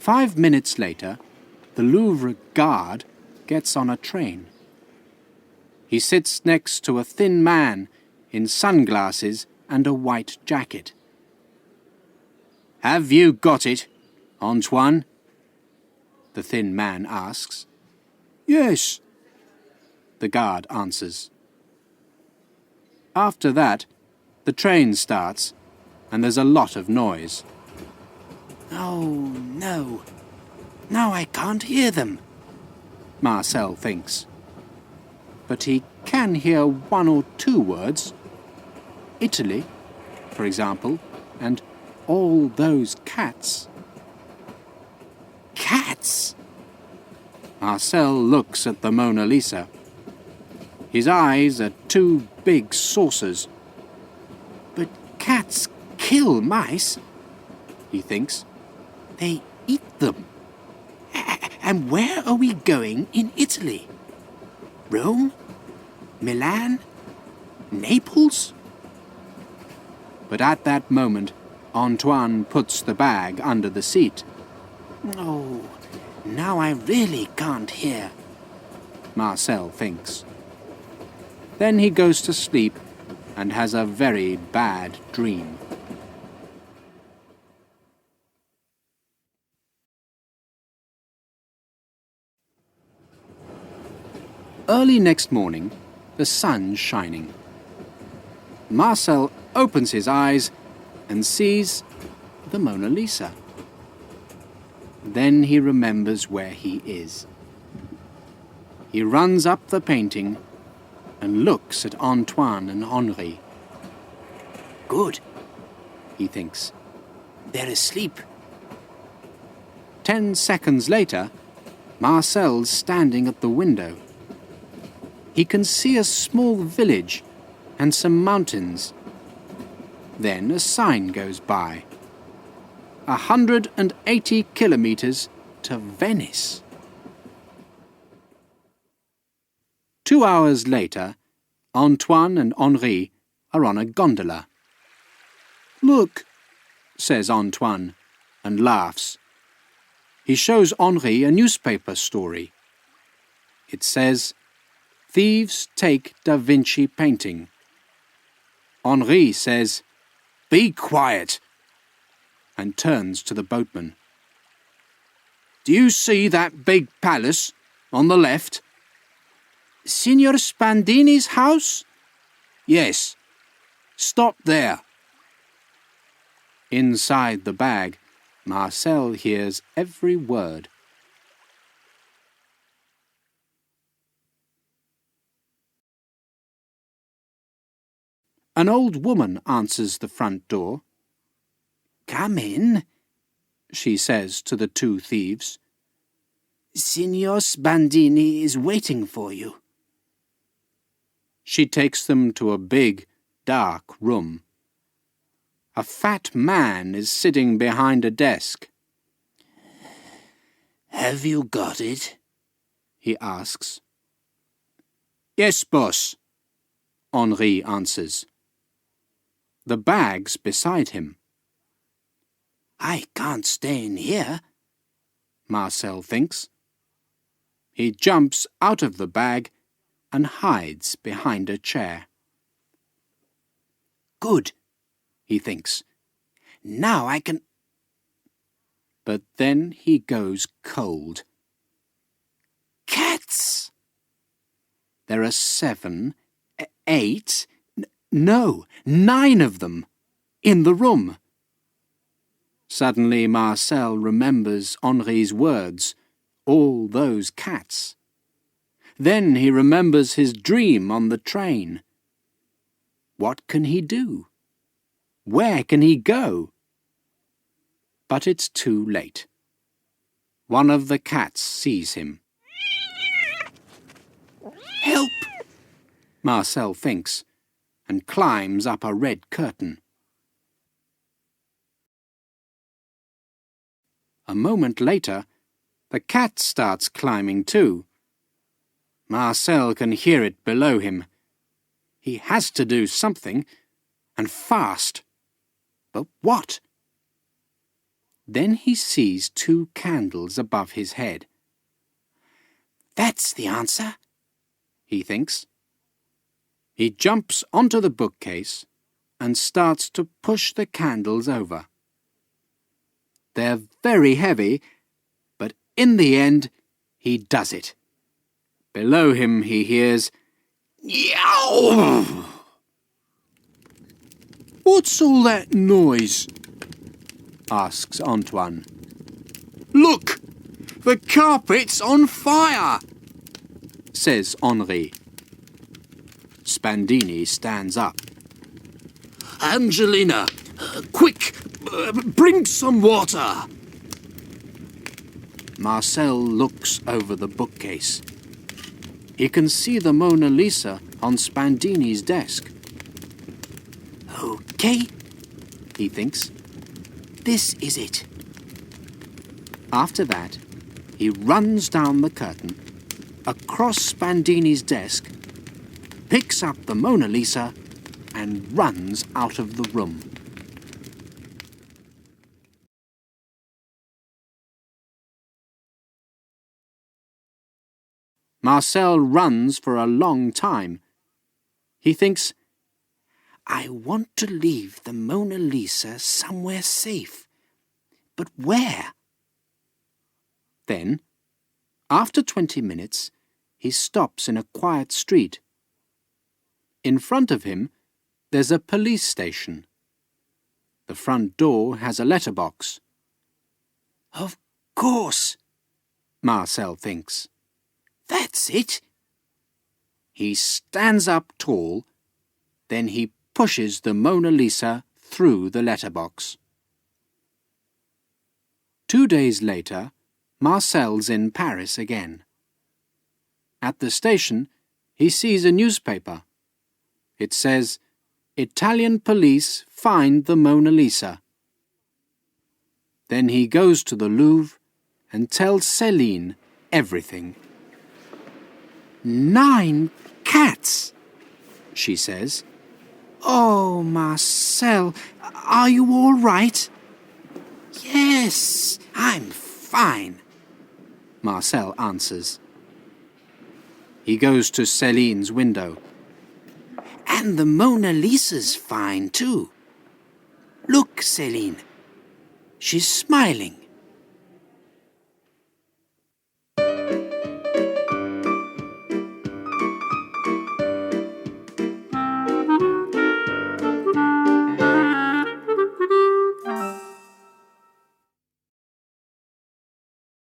5 minutes later, the Louvre guard gets on a train. He sits next to a thin man in sunglasses and a white jacket. "Have you got it, Antoine?" the thin man asks. "Yes," the guard answers. After that, the train starts and there's a lot of noise. "Oh, no. Now I can't hear them," Marcel thinks. But he can hear 1 or 2 words. Italy, for example, and all those cats. Cats? Marcel looks at the Mona Lisa. His eyes are 2 big saucers. But cats kill mice, he thinks. They eat them. And where are we going in Italy? Rome? Milan? Naples? But at that moment, Antoine puts the bag under the seat. "Oh, now I really can't hear," Marcel thinks. Then he goes to sleep and has a very bad dream. Early next morning, the sun's shining. Marcel opens his eyes and sees the Mona Lisa. Then he remembers where he is. He runs up the painting and looks at Antoine and Henri. "Good," he thinks. "They're asleep." 10 seconds later, Marcel's standing at the window. He can see a small village and some mountains. Then a sign goes by. 180 kilometers to Venice. 2 hours later, Antoine and Henri are on a gondola. "Look," says Antoine, and laughs. He shows Henri a newspaper story. It says, "Thieves take Da Vinci painting." Henri says, "Be quiet," and turns to the boatman. "Do you see that big palace on the left?" "Signor Spandini's house?" "Yes. Stop there." Inside the bag, Marcel hears every word. An old woman answers the front door. "Come in," she says to the 2 thieves. "Signor Spandini is waiting for you." She takes them to a big, dark room. A fat man is sitting behind a desk. "Have you got it?" he asks. "Yes, boss," Henri answers. The bag's beside him. "I can't stay in here," Marcel thinks. He jumps out of the bag and hides behind a chair. "Good," he thinks. "Now I can—" But then he goes cold. Cats! There are 7, 8, no, 9 of them in the room. Suddenly Marcel remembers Henri's words, "all those cats." Then he remembers his dream on the train. What can he do? Where can he go? But it's too late. One of the cats sees him. "Help!" Marcel thinks, and climbs up a red curtain. A moment later, the cat starts climbing too. Marcel can hear it below him. He has to do something, and fast. But what? Then he sees 2 candles above his head. "That's the answer," he thinks. He jumps onto the bookcase and starts to push the candles over. They're very heavy, but in the end, he does it. Below him he hears, "Yow!" "What's all that noise?" asks Antoine. "Look! The carpet's on fire!" says Henri. Spandini stands up. "Angelina, quick! Bring some water!" Marcel looks over the bookcase. He can see the Mona Lisa on Spandini's desk. "Okay," he thinks. "This is it." After that, he runs down the curtain, across Spandini's desk, picks up the Mona Lisa, and runs out of the room. Marcel runs for a long time. He thinks, "I want to leave the Mona Lisa somewhere safe. But where?" Then, after 20 minutes, he stops in a quiet street. In front of him, there's a police station. The front door has a letterbox. "Of course," Marcel thinks. "That's it." He stands up tall, then he pushes the Mona Lisa through the letterbox. 2 days later, Marcel's in Paris again. At the station, he sees a newspaper. It says, "Italian police find the Mona Lisa." Then he goes to the Louvre and tells Céline everything. "9 cats," she says. "Oh, Marcel, are you all right?" "Yes, I'm fine," Marcel answers. He goes to Céline's window. "And the Mona Lisa's fine too. Look, Céline. She's smiling."